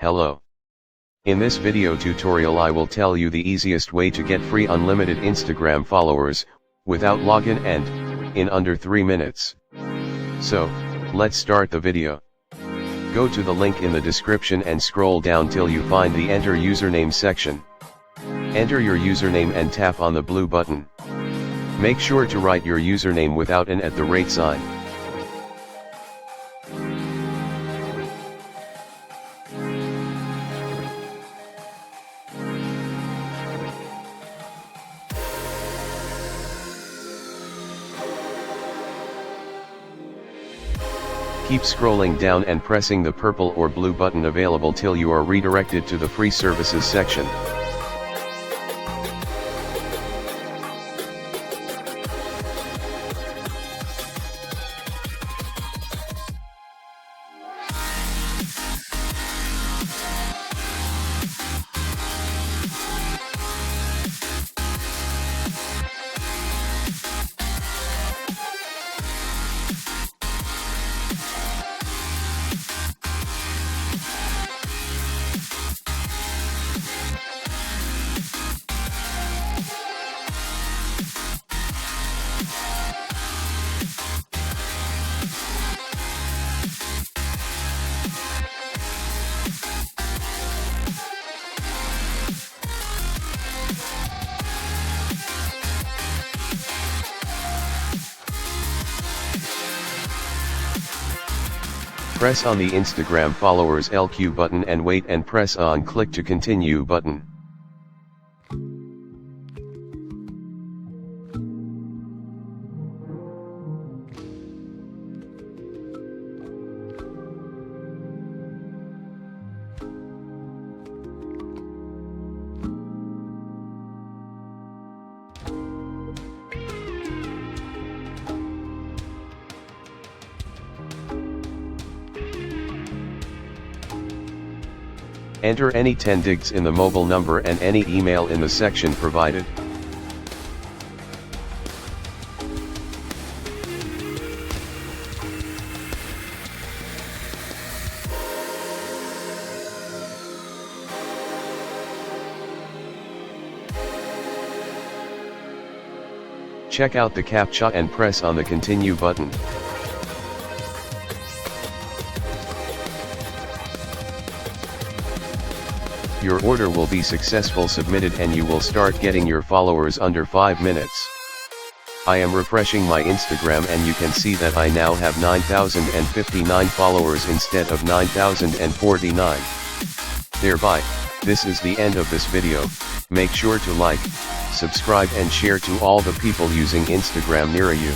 Hello. In this video tutorial I will tell you the easiest way to get free unlimited Instagram followers, without login and, in under 3 minutes. So, let's start the video. Go to the link in the description and scroll down till you find the Enter Username section. Enter your username and tap on the blue button. Make sure to write your username without an @ sign. Keep scrolling down and pressing the purple or blue button available till you are redirected to the free services section. Press on the Instagram followers LQ button and wait and press on click to continue button. Enter any 10 digits in the mobile number and any email in the section provided. Check out the CAPTCHA and press on the continue button. Your order will be successful submitted and you will start getting your followers under 5 minutes. I am refreshing my Instagram and you can see that I now have 9,059 followers instead of 9,049. Thereby, this is the end of this video. Make sure to like, subscribe and share to all the people using Instagram near you.